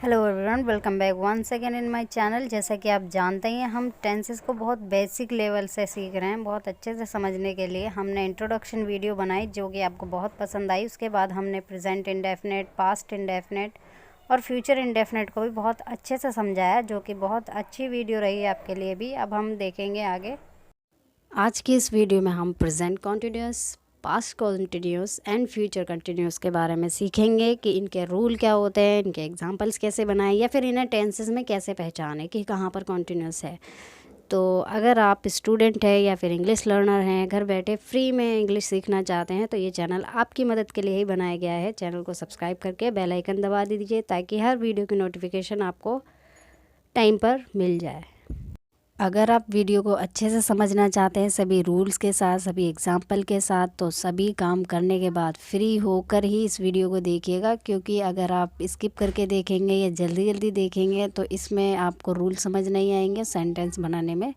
Hello everyone, welcome back once again in my channel. जैसा कि आप जानते हैं हम टेंसेस को बहुत बेसिक लेवल से सीख रहे हैं। बहुत अच्छे से समझने के लिए हमने इंट्रोडक्शन वीडियो बनाई जो कि आपको बहुत पसंद आई। उसके बाद हमने प्रेजेंट इंडेफिनिट, पास्ट इंडेफिनिट और फ्यूचर इंडेफिनिट को भी बहुत अच्छे से समझाया, जो कि बहुत अच्छी वीडियो रही आपके लिए भी। अब हम देखेंगे आगे। आज की इस वीडियो में हम present continuous, past continuous and future continuous के बारे में सीखेंगे कि इनके रूल क्या होते हैं, इनके एग्जांपल्स कैसे बनाएं, या फिर इन्हें टेंसेस में कैसे पहचानें कि कहाँ पर कॉन्टिन्यूस है। तो अगर आप स्टूडेंट हैं या फिर इंग्लिश लर्नर हैं, घर बैठे फ्री में इंग्लिश सीखना चाहते हैं, तो ये चैनल आपकी मदद के लिए ही बनाया गया है। चैनल को सब्सक्राइब करके बेल आइकन दबा दीजिए ताकि हर वीडियो की नोटिफिकेशन आपको टाइम पर मिल जाए। अगर आप वीडियो को अच्छे से समझना चाहते हैं सभी रूल्स के साथ, सभी एग्जाम्पल के साथ, तो सभी काम करने के बाद फ्री होकर ही इस वीडियो को देखिएगा, क्योंकि अगर आप स्किप करके देखेंगे या जल्दी जल्दी देखेंगे तो इसमें आपको रूल समझ नहीं आएंगे, सेंटेंस बनाने में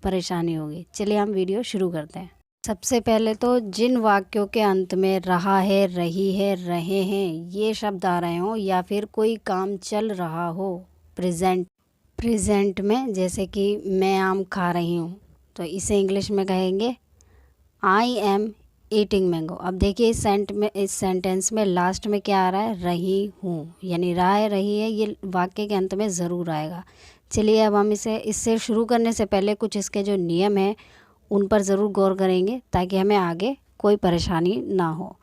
परेशानी होगी। चलिए हम वीडियो शुरू करते हैं। सबसे पहले तो जिन वाक्यों के अंत में रहा है, रही है, रहे हैं ये शब्द आ रहे हों, या फिर कोई काम चल रहा हो प्रेजेंट में, जैसे कि मैं आम खा रही हूँ, तो इसे इंग्लिश में कहेंगे आई एम ईटिंग मैंगो। अब देखिए इस सेंटेंस में लास्ट में क्या आ रहा है, रही हूँ, यानी रहा है, रही है, ये वाक्य के अंत में ज़रूर आएगा। चलिए अब हम इससे शुरू करने से पहले कुछ इसके जो नियम हैं उन पर ज़रूर गौर करेंगे ताकि हमें आगे कोई परेशानी ना हो।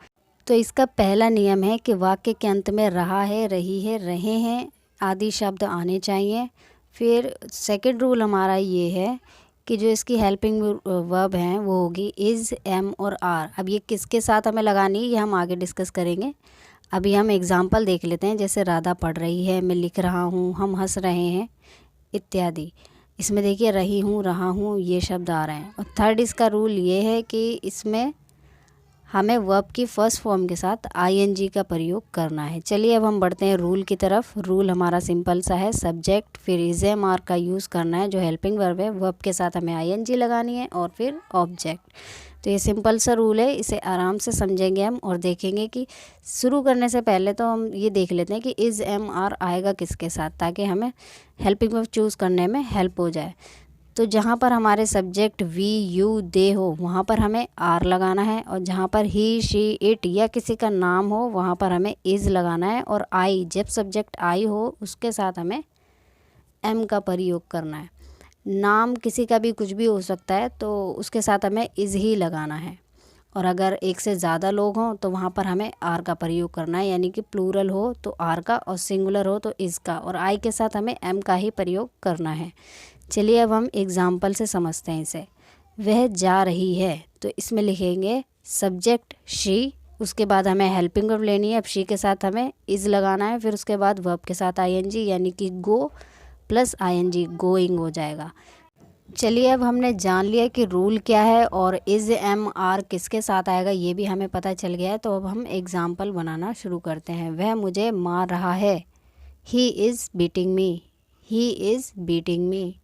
तो इसका पहला नियम है कि वाक्य के अंत में रहा है, रही है, रहे हैं आदि शब्द आने चाहिए। फिर सेकंड रूल हमारा ये है कि जो इसकी हेल्पिंग वर्ब हैं वो होगी इज़, एम और आर। अब ये किसके साथ हमें लगानी है ये हम आगे डिस्कस करेंगे। अभी हम एग्जांपल देख लेते हैं, जैसे राधा पढ़ रही है, मैं लिख रहा हूँ, हम हंस रहे हैं इत्यादि। इसमें देखिए रही हूँ, रहा हूँ ये शब्द आ रहे हैं। और थर्ड इसका रूल ये है कि इसमें हमें वर्ब की फर्स्ट फॉर्म के साथ आईएनजी का प्रयोग करना है। चलिए अब हम बढ़ते हैं रूल की तरफ। रूल हमारा सिंपल सा है, सब्जेक्ट फिर इज एम आर का यूज़ करना है। जो हेल्पिंग वर्ब है वर्ब के साथ हमें आईएनजी लगानी है और फिर ऑब्जेक्ट। तो ये सिंपल सा रूल है, इसे आराम से समझेंगे हम और देखेंगे कि शुरू करने से पहले तो हम ये देख लेते हैं कि इज़ एम आर आएगा किसके साथ, ताकि हमें हेल्पिंग वर्ब चूज़ करने में हेल्प हो जाए। तो जहाँ पर हमारे सब्जेक्ट वी, यू, दे हो वहाँ पर हमें आर लगाना है, और जहाँ पर ही, शी, इट या किसी का नाम हो वहाँ पर हमें इज़ लगाना है। और आई, जब सब्जेक्ट आई हो उसके साथ हमें एम का प्रयोग करना है। नाम किसी का भी कुछ भी हो सकता है तो उसके साथ हमें इज़ ही लगाना है। और अगर एक से ज़्यादा लोग हों तो वहाँ पर हमें आर का प्रयोग करना है, यानी कि प्लूरल हो तो आर का और सिंगुलर हो तो इज़ का, और आई के साथ हमें एम का ही प्रयोग करना है। चलिए अब हम एग्ज़ाम्पल से समझते हैं इसे। वह जा रही है, तो इसमें लिखेंगे सब्जेक्ट शी, उसके बाद हमें हेल्पिंग वर्ब लेनी है। अब शी के साथ हमें इज़ लगाना है, फिर उसके बाद वर्ब के साथ आईएनजी, यानी कि गो प्लस आईएनजी, गोइंग हो जाएगा। चलिए अब हमने जान लिया कि रूल क्या है और इज़, एम, आर किसके साथ आएगा ये भी हमें पता चल गया है। तो अब हम एग्ज़ाम्पल बनाना शुरू करते हैं। वह मुझे मार रहा है, he is beating me, he is beating me.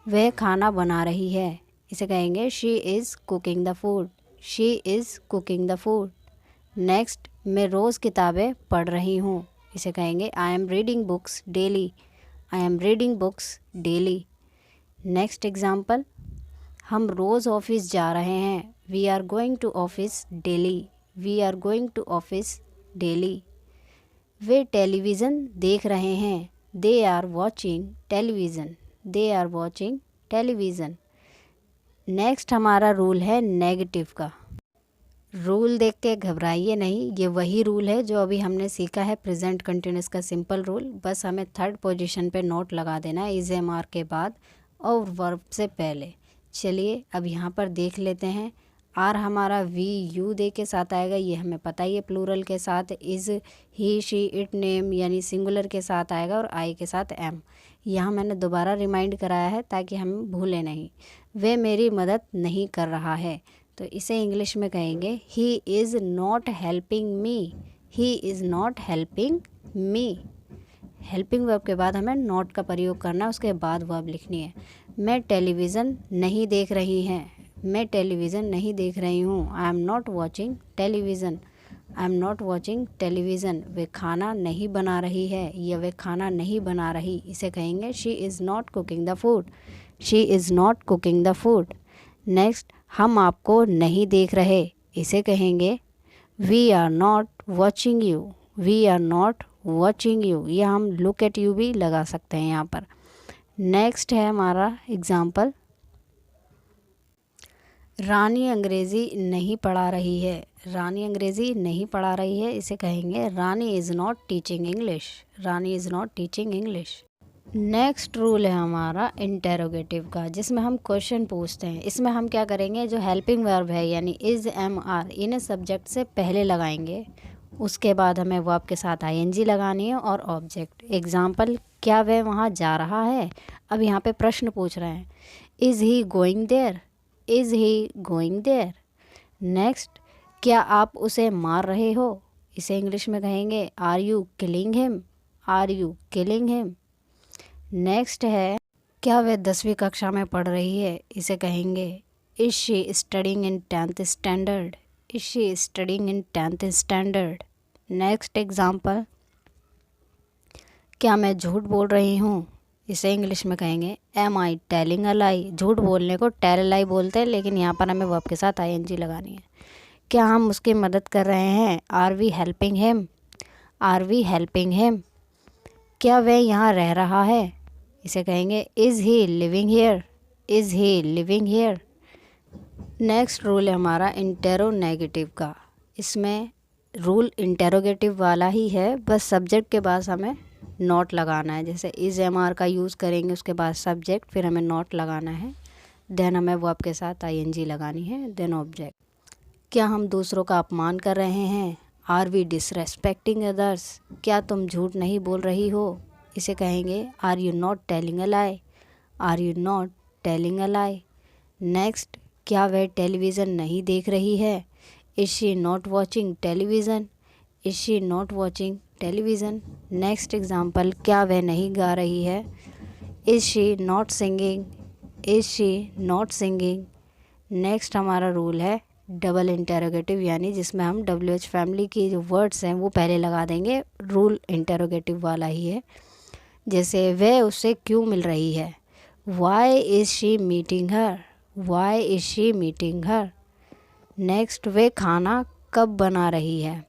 वह खाना बना रही है, इसे कहेंगे she is cooking the food, she is cooking the food. Next, मैं रोज़ किताबें पढ़ रही हूँ, इसे कहेंगे I am reading books daily, I am reading books daily. Next example, हम रोज़ ऑफिस जा रहे हैं, we are going to office daily, we are going to office daily. वे टेलीविज़न देख रहे हैं, they are watching television, they are watching television. Next हमारा रूल है नेगेटिव का। रूल देख के घबराइए नहीं, ये वही रूल है जो अभी हमने सीखा है प्रेजेंट कंटिन्यूस का सिंपल रूल। बस हमें थर्ड पोजीशन पे नोट लगा देना है, इज़, एम, आर के बाद और वर्ब से पहले। चलिए अब यहाँ पर देख लेते हैं। आर हमारा वी, यू दे के साथ आएगा, ये हमें पता ही है। प्लूरल के साथ is, he, she, it, name यानी सिंगुलर के साथ आएगा, और आई के साथ एम। यहाँ मैंने दोबारा रिमाइंड कराया है ताकि हम भूलें नहीं। वे मेरी मदद नहीं कर रहा है, तो इसे इंग्लिश में कहेंगे he is not helping me, he is not helping me. Helping verb के बाद हमें नॉट का प्रयोग करना है, उसके बाद वर्ब लिखनी है। मैं टेलीविज़न नहीं देख रही हैं, मैं टेलीविज़न नहीं देख रही हूँ, I am not watching television, I am not watching television, वे खाना नहीं बना रही है या वे खाना नहीं बना रही, इसे कहेंगे she is not cooking the food, she is not cooking the food. Next, हम आपको नहीं देख रहे, इसे कहेंगे we are not watching you, we are not watching you, या हम लुक एट यू भी लगा सकते हैं यहाँ पर। नेक्स्ट है हमारा एग्जाम्पल, रानी अंग्रेज़ी नहीं पढ़ा रही है, रानी अंग्रेज़ी नहीं पढ़ा रही है, इसे कहेंगे Rani is not teaching English, Rani is not teaching English. Next rule है हमारा इंटेरोगेटिव का, जिसमें हम क्वेश्चन पूछते हैं। इसमें हम क्या करेंगे, जो हेल्पिंग वर्ब है यानी इज़, एम, आर, इन्हें सब्जेक्ट से पहले लगाएंगे, उसके बाद हमें वर्ब के साथ आईएनजी लगानी है और ऑब्जेक्ट। एग्जाम्पल, क्या वह वहाँ जा रहा है, अब यहाँ पे प्रश्न पूछ रहे हैं, is he going there, is he going there. Next, क्या आप उसे मार रहे हो, इसे इंग्लिश में कहेंगे are you killing him, are you killing him. Next है, क्या वह 10वीं कक्षा में पढ़ रही है, इसे कहेंगे is she studying in 10th standard, is she studying in 10th standard. Next example, क्या मैं झूठ बोल रही हूँ, इसे इंग्लिश में कहेंगे एम आई टेलिंग अ लाई, झूठ बोलने को टेल लाई बोलते हैं, लेकिन यहाँ पर हमें वर्ब के साथ आईएनजी लगानी है। क्या हम उसकी मदद कर रहे हैं, are we helping him, are we helping him. क्या वह यहाँ रह रहा है, इसे कहेंगे is he living here, is he living here. Next rule है हमारा इंटेरोनेगेटिव का, इसमें रूल इंटेरोगेटिव वाला ही है, बस सब्जेक्ट के बाद हमें नॉट लगाना है। जैसे इज़ एम आर का यूज़ करेंगे, उसके बाद सब्जेक्ट, फिर हमें नॉट लगाना है, देन हमें वर्ब के साथ आईएनजी लगानी है, देन ऑब्जेक्ट। क्या हम दूसरों का अपमान कर रहे हैं, आर वी डिसरेस्पेक्टिंग अदर्स, क्या तुम झूठ नहीं बोल रही हो, इसे कहेंगे are you not telling a lie, are you not telling a lie. Next, क्या वह टेलीविज़न नहीं देख रही है, is she not watching television, is she not watching television. Next example, क्या वह नहीं गा रही है, is she not singing, is she not singing. Next हमारा रूल है डबल इंटेरोगेटिव, यानी जिसमें हम WH फैमिली की जो वर्ड्स हैं वो पहले लगा देंगे, रूल इंटेरोगेटिव वाला ही है। जैसे वह उससे क्यों मिल रही है, why is she meeting her, why is she meeting her. Next, वे खाना कब बना रही है,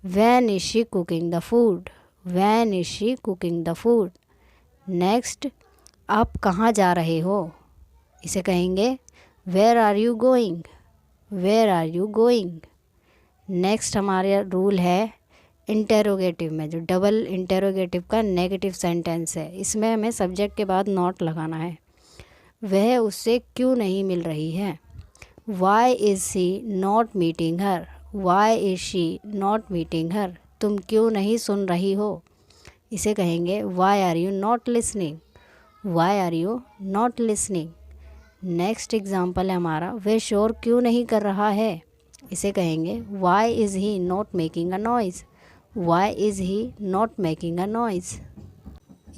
when is she cooking the food, when is she cooking the food. Next, आप कहाँ जा रहे हो, इसे कहेंगे where are you going, where are you going. Next हमारा रूल है इंटेरोगेटिव में, जो डबल इंटेरोगेटिव का नेगेटिव सेंटेंस है, इसमें हमें सब्जेक्ट के बाद नॉट लगाना है। वह उससे क्यों नहीं मिल रही है, why is she not meeting her, why is she not meeting her. तुम क्यों नहीं सुन रही हो, इसे कहेंगे why are you not listening, why are you not listening. Next example है हमारा, वह शोर क्यों नहीं कर रहा है, इसे कहेंगे why is he not making a noise, why is he not making a noise.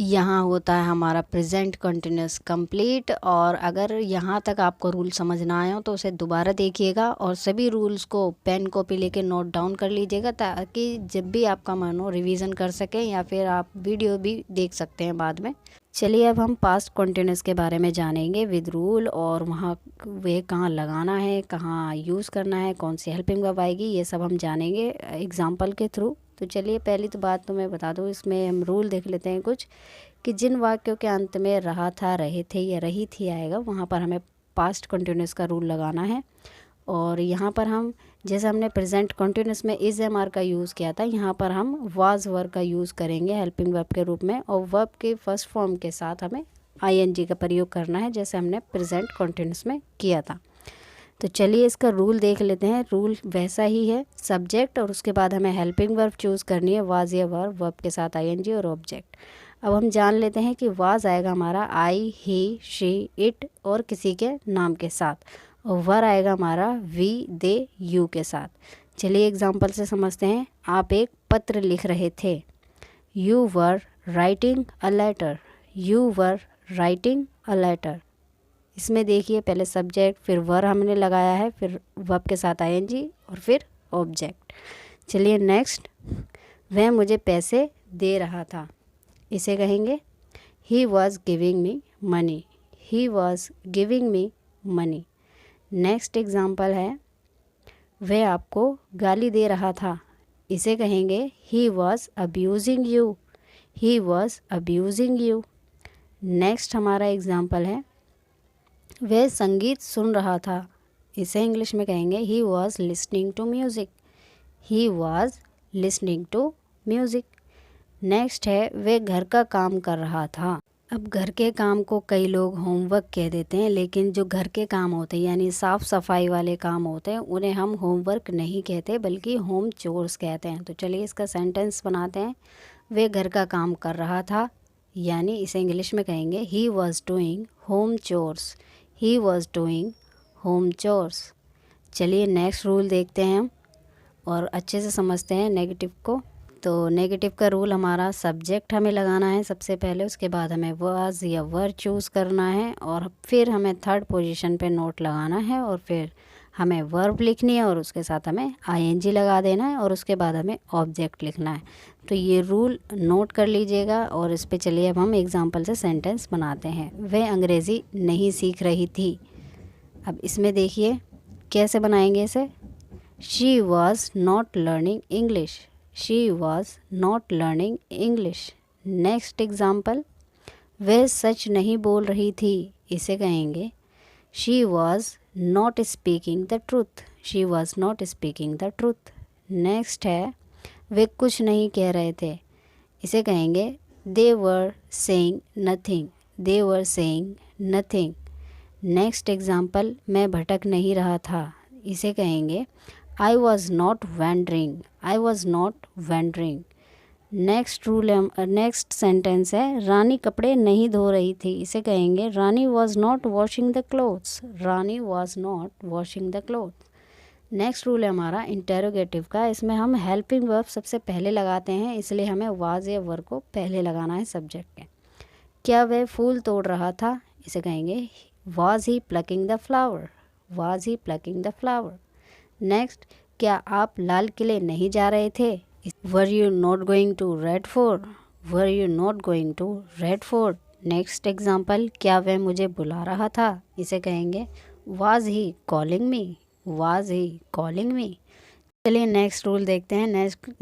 यहाँ होता है हमारा प्रेजेंट कंटिन्यूस कंप्लीट। और अगर यहाँ तक आपको रूल समझ ना आए हो तो उसे दोबारा देखिएगा और सभी रूल्स को पेन कॉपी लेके नोट डाउन कर लीजिएगा, ताकि जब भी आपका मन हो रिवीजन कर सकें, या फिर आप वीडियो भी देख सकते हैं बाद में। चलिए अब हम पास्ट कंटिन्यूस के बारे में जानेंगे विद रूल, और वहाँ वे कहाँ लगाना है, कहाँ यूज़ करना है, कौन सी हेल्पिंग वर्ब आएगी, ये सब हम जानेंगे एग्जाम्पल के थ्रू। तो चलिए पहली तो बात तो मैं बता दूँ, इसमें हम रूल देख लेते हैं कुछ, कि जिन वाक्यों के अंत में रहा था, रहे थे या रही थी आएगा, वहाँ पर हमें पास्ट कंटिन्यूस का रूल लगाना है। और यहाँ पर हम, जैसे हमने प्रेजेंट कंटिन्यूस में इज़ एम आर का यूज़ किया था, यहाँ पर हम वाज वर्ब का यूज़ करेंगे हेल्पिंग वर्ब के रूप में, और वर्ब के फर्स्ट फॉर्म के साथ हमें आईएनजी का प्रयोग करना है, जैसे हमने प्रेजेंट कंटिन्यूस में किया था। तो चलिए इसका रूल देख लेते हैं। रूल वैसा ही है, सब्जेक्ट और उसके बाद हमें हेल्पिंग वर्ब चूज़ करनी है, वाज या वर्ब, वर्ब के साथ आईएनजी और ऑब्जेक्ट। अब हम जान लेते हैं कि वाज आएगा हमारा आई, ही, शी, इट और किसी के नाम के साथ, और वर आएगा हमारा वी, दे, यू के साथ। चलिए एग्जाम्पल से समझते हैं। आप एक पत्र लिख रहे थे, you were writing a letter, you were writing a letter. इसमें देखिए पहले सब्जेक्ट, फिर वर हमने लगाया है, फिर वर्ब के साथ आईएनजी और फिर ऑब्जेक्ट। चलिए नेक्स्ट, वह मुझे पैसे दे रहा था, इसे कहेंगे he was giving me money, he was giving me money. Next example है, वह आपको गाली दे रहा था, इसे कहेंगे he was abusing you, he was abusing you. Next हमारा एग्जाम्पल है, वह संगीत सुन रहा था, इसे इंग्लिश में कहेंगे he was listening to music, he was listening to music. Next है, वह घर का काम कर रहा था। अब घर के काम को कई लोग होमवर्क कह देते हैं, लेकिन जो घर के काम होते हैं यानी साफ़ सफाई वाले काम होते हैं उन्हें हम होमवर्क नहीं कहते बल्कि होम चोर्स कहते हैं। तो चलिए इसका सेंटेंस बनाते हैं। वह घर का काम कर रहा था, यानी इसे इंग्लिश में कहेंगे he was doing home chores, he was doing home chores. चलिए नेक्स्ट रूल देखते हैं हम और अच्छे से समझते हैं नेगेटिव को। तो नेगेटिव का रूल हमारा, सब्जेक्ट हमें लगाना है सबसे पहले, उसके बाद हमें वाज या वर चूज़ करना है और फिर हमें थर्ड पोजीशन पे नोट लगाना है और फिर हमें वर्ब लिखनी है और उसके साथ हमें आईएनजी लगा देना है और उसके बाद हमें ऑब्जेक्ट लिखना है। तो ये रूल नोट कर लीजिएगा और इस पे चलिए अब हम एग्जाम्पल से सेंटेंस बनाते हैं। वह अंग्रेज़ी नहीं सीख रही थी। अब इसमें देखिए कैसे बनाएंगे इसे। She was not learning English, she was not learning English। Next example, वह सच नहीं बोल रही थी, इसे कहेंगे she was not speaking the truth, she was not speaking the truth। Next है, वे कुछ नहीं कह रहे थे, इसे कहेंगे they were saying nothing, they were saying nothing। Next example, मैं भटक नहीं रहा था, इसे कहेंगे I was not wandering, I was not wandering। Next rule है, नेक्स्ट सेंटेंस है, रानी कपड़े नहीं धो रही थी, इसे कहेंगे रानी was not washing the clothes, Rani was not washing the clothes। Next rule है हमारा इंटेरोगेटिव का, इसमें हम हेल्पिंग वर्ब सबसे पहले लगाते हैं, इसलिए हमें वाज या वर को पहले लगाना है सब्जेक्ट के। क्या वह फूल तोड़ रहा था, इसे कहेंगे was he plucking the flower, was he plucking the flower। Next, क्या आप लाल किले नहीं जा रहे थे, were you not going to Red Fort, were you not going to Red Fort. Next example, क्या वह मुझे बुला रहा था, इसे कहेंगे was he calling me, was he calling me. चलिए नेक्स्ट रूल देखते हैं।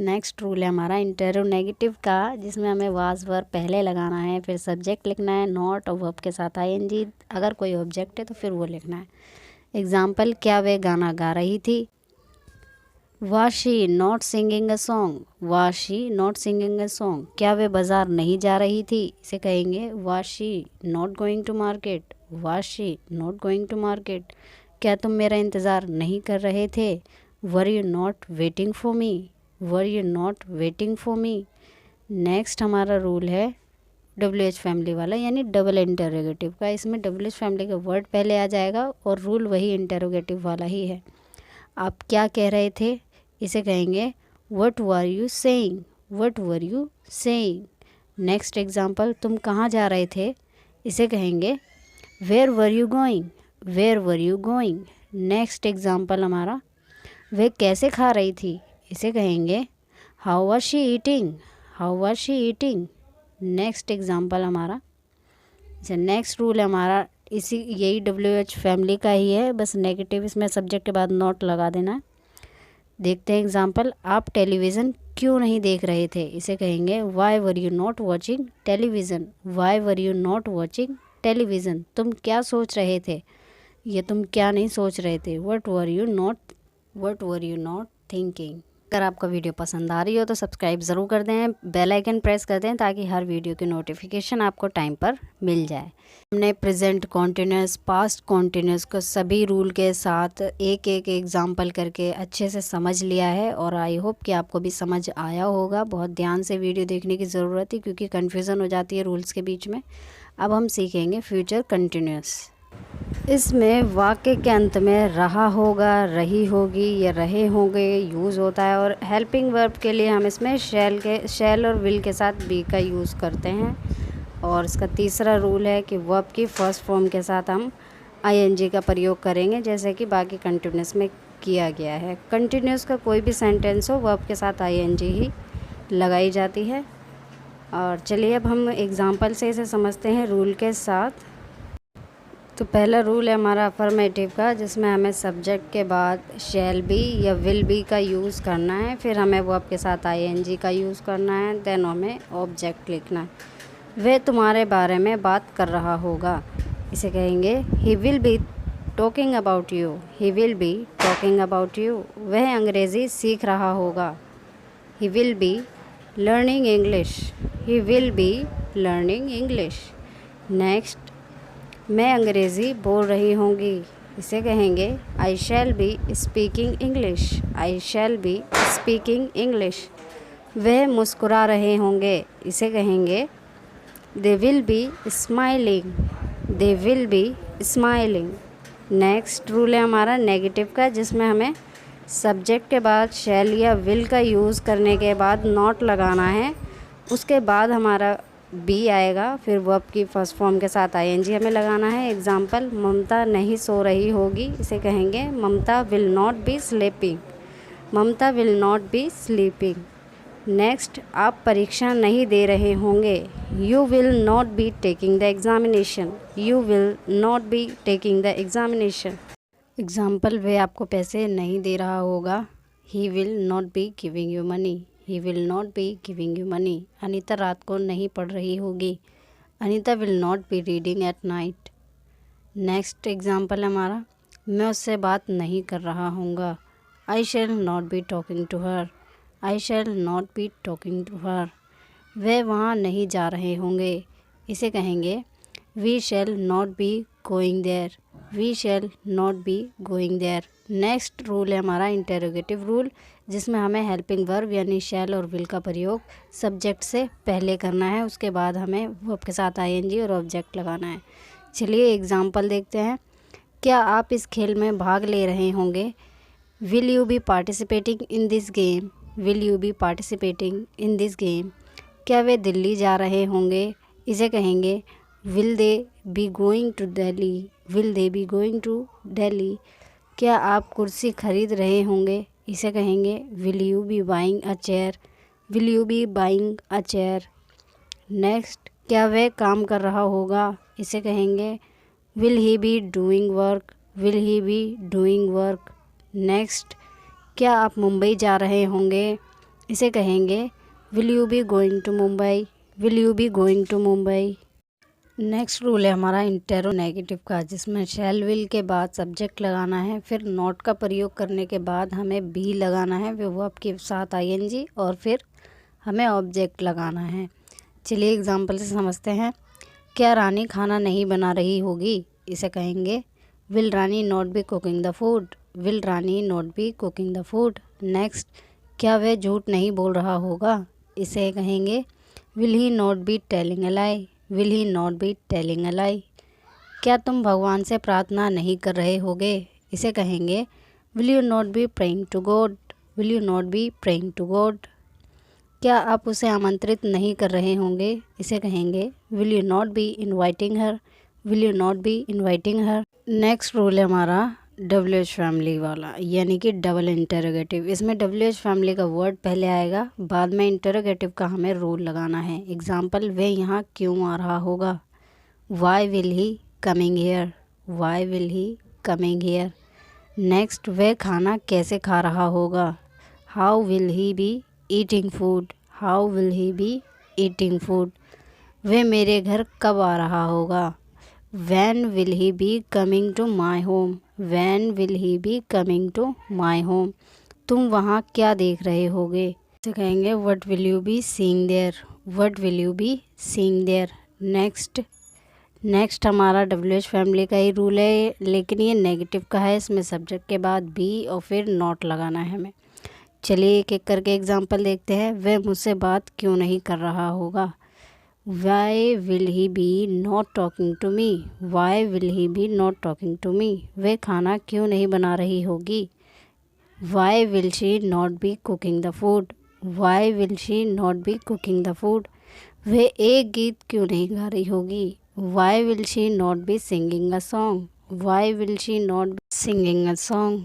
नेक्स्ट रूल है हमारा इंटेरोनेगेटिव का, जिसमें हमें वाज वर्ब पहले लगाना है, फिर सब्जेक्ट लिखना है, नॉट और वर्ब के साथ आईएनजी, अगर कोई ऑब्जेक्ट है तो फिर वो लिखना है। एग्जाम्पल, क्या वे गाना गा रही थी, was she not singing a song, was she not singing a song. क्या वे बाज़ार नहीं जा रही थी, इसे कहेंगे was she not going to market, was she not going to market. क्या तुम मेरा इंतज़ार नहीं कर रहे थे, were you not waiting for me, were you not waiting for me. Next हमारा रूल है WH फैमिली वाला, यानी डबल इंटेरोगेटिव का। इसमें WH फैमिली का वर्ड पहले आ जाएगा और रूल वही इंटेरोगेटिव वाला ही है। आप क्या कह रहे थे, इसे कहेंगे what were you saying, what were you saying. Next example, तुम कहाँ जा रहे थे, इसे कहेंगे where were you going, where were you going. Next example हमारा, वह कैसे खा रही थी, इसे कहेंगे how was she eating, how was she eating. Next example हमारा, अच्छा नेक्स्ट रूल है हमारा यही WH फैमिली का ही है, बस नेगेटिव इसमें सब्जेक्ट के बाद नॉट लगा देना है। देखते हैं एग्जाम्पल, आप टेलीविज़न क्यों नहीं देख रहे थे, इसे कहेंगे why were you not watching television, why were you not watching television. तुम क्या सोच रहे थे, ये तुम क्या नहीं सोच रहे थे, what were you not thinking. अगर आपका वीडियो पसंद आ रही हो तो सब्सक्राइब ज़रूर कर दें, बेल आइकन प्रेस कर दें ताकि हर वीडियो की नोटिफिकेशन आपको टाइम पर मिल जाए। हमने प्रेजेंट कॉन्टिन्यूस, पास्ट कॉन्टिन्यूस को सभी रूल के साथ एक एक एग्जाम्पल करके अच्छे से समझ लिया है और आई होप कि आपको भी समझ आया होगा। बहुत ध्यान से वीडियो देखने की ज़रूरत है क्योंकि कन्फ्यूज़न हो जाती है रूल्स के बीच में। अब हम सीखेंगे फ्यूचर कंटिन्यूस। इसमें वाक्य के अंत में रहा होगा, रही होगी या रहे होंगे यूज़ होता है और हेल्पिंग वर्ब के लिए हम इसमें शैल और विल के साथ बी का यूज़ करते हैं। और इसका तीसरा रूल है कि वर्ब की फर्स्ट फॉर्म के साथ हम ING का प्रयोग करेंगे, जैसे कि बाकी कंटिन्यूस में किया गया है। कंटिन्यूस का कोई भी सेंटेंस हो वर्ब के साथ ING ही लगाई जाती है। और चलिए अब हम एग्ज़ाम्पल से इसे समझते हैं रूल के साथ। तो पहला रूल है हमारा अफर्मेटिव का, जिसमें हमें सब्जेक्ट के बाद शैल बी या विल बी का यूज़ करना है, फिर हमें वर्ब के साथ ING का यूज़ करना है, देन हमें ऑब्जेक्ट लिखना है। वह तुम्हारे बारे में बात कर रहा होगा, इसे कहेंगे he will be talking about you. He will be talking about you. वह अंग्रेज़ी सीख रहा होगा, he will be learning English. He will be learning English. Next, मैं अंग्रेज़ी बोल रही होंगी, इसे कहेंगे I shall be speaking English. I shall be speaking English. वह मुस्कुरा रहे होंगे, इसे कहेंगे they will be smiling. They will be smiling. Next rule है हमारा नेगेटिव का, जिसमें हमें सब्जेक्ट के बाद शैल या विल का यूज़ करने के बाद नॉट लगाना है, उसके बाद हमारा बी आएगा, फिर वर्ब की फर्स्ट फॉर्म के साथ ING हमें लगाना है। एग्जाम्पल, ममता नहीं सो रही होगी, इसे कहेंगे Mamta will not be sleeping. Mamta will not be sleeping. Next, आप परीक्षा नहीं दे रहे होंगे, you will not be taking the examination. You will not be taking the examination. Example, वह आपको पैसे नहीं दे रहा होगा, he will not be giving you money. He will not be giving you money. Anita रात को नहीं पढ़ रही होगी, Anita will not be reading at night. Next example हमारा, मैं उससे बात नहीं कर रहा हूँगा, I shall not be talking to her. I shall not be talking to her. वे वहाँ नहीं जा रहे होंगे, इसे कहेंगे we shall not be going there. We shall not be going there. Next rule है हमारा इंटेरोगेटिव रूल, जिसमें हमें हेल्पिंग वर्ब यानी शैल और विल का प्रयोग सब्जेक्ट से पहले करना है, उसके बाद हमें वर्ब के साथ ING और ऑब्जेक्ट लगाना है। चलिए एग्जाम्पल देखते हैं। क्या आप इस खेल में भाग ले रहे होंगे, will you be participating in this game. Will you be participating in this game. क्या वे दिल्ली जा रहे होंगे, इसे कहेंगे will they be going to Delhi. Will they be going to Delhi. क्या आप कुर्सी खरीद रहे होंगे, इसे कहेंगे will you be buying a chair. Will you be buying a chair. Next, क्या वह काम कर रहा होगा, इसे कहेंगे will he be doing work. Will he be doing work. Next, क्या आप मुंबई जा रहे होंगे, इसे कहेंगे will you be going to Mumbai. Will you be going to Mumbai. Next rule है हमारा इंटेरोनेगेटिव का, जिसमें शैल विल के बाद सब्जेक्ट लगाना है, फिर नॉट का प्रयोग करने के बाद हमें बी लगाना है, फिर वर्ब के साथ ING और फिर हमें ऑब्जेक्ट लगाना है। चलिए एग्जांपल से समझते हैं। क्या रानी खाना नहीं बना रही होगी, इसे कहेंगे will Rani not be cooking the food. Will Rani not be cooking the food. Next, क्या वह झूठ नहीं बोल रहा होगा, इसे कहेंगे will he not be telling a lie. Will he not be telling a lie. क्या तुम भगवान से प्रार्थना नहीं कर रहे होगे, इसे कहेंगे will you not be praying to God. Will you not be praying to God. क्या आप उसे आमंत्रित नहीं कर रहे होंगे, इसे कहेंगे will you not B inviting her. Will you not B inviting her. Next rule है हमारा WH फैमिली वाला, यानी कि डबल इंटरोगेटिव। इसमें WH फैमिली का वर्ड पहले आएगा, बाद में इंटरोगेटिव का हमें रूल लगाना है। एग्जाम्पल, वे यहाँ क्यों आ रहा होगा, why will he coming here. Why will he coming here. Next, वह खाना कैसे खा रहा होगा, how will he be eating food. How will he be eating food. वह मेरे घर कब आ रहा होगा, when will he be coming to my home. When will he be coming to my home. तुम वहाँ क्या देख रहे होगे, इसे कहेंगे what will you be seeing there. What will you be seeing there. Next हमारा WH फैमिली का ही रूल है, लेकिन ये नेगेटिव का है। इसमें सब्जेक्ट के बाद बी और फिर नॉट लगाना है हमें। चलिए एक एक करके एग्जाम्पल देखते हैं। वह मुझसे बात क्यों नहीं कर रहा होगा, why will he be not talking to me. Why will he be not talking to me. वह खाना क्यों नहीं बना रही होगी, why will she not be cooking the food. Why will she not be cooking the food. वह एक गीत क्यों नहीं गा रही होगी, why will she not be singing a song. Why will she not be singing a song.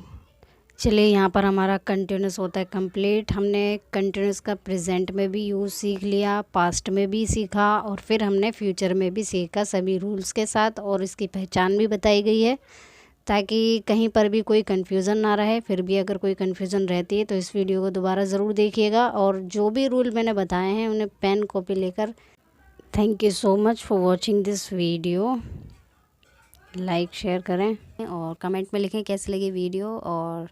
चलिए यहाँ पर हमारा कंटिन्यूस होता है कंप्लीट। हमने कंटिन्यूस का प्रेजेंट में भी यूज़ सीख लिया, पास्ट में भी सीखा और फिर हमने फ्यूचर में भी सीखा सभी रूल्स के साथ, और इसकी पहचान भी बताई गई है ताकि कहीं पर भी कोई कन्फ्यूज़न ना रहे। फिर भी अगर कोई कन्फ्यूज़न रहती है तो इस वीडियो को दोबारा ज़रूर देखिएगा, और जो भी रूल मैंने बताए हैं उन्हें पेन कॉपी लेकर। Thank you so much for watching this video. Like share करें और कमेंट में लिखें कैसी लगी वीडियो, और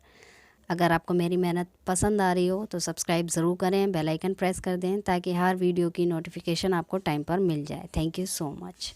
अगर आपको मेरी मेहनत पसंद आ रही हो तो सब्सक्राइब ज़रूर करें, बेल आइकन प्रेस कर दें ताकि हर वीडियो की नोटिफिकेशन आपको टाइम पर मिल जाए। Thank you so much.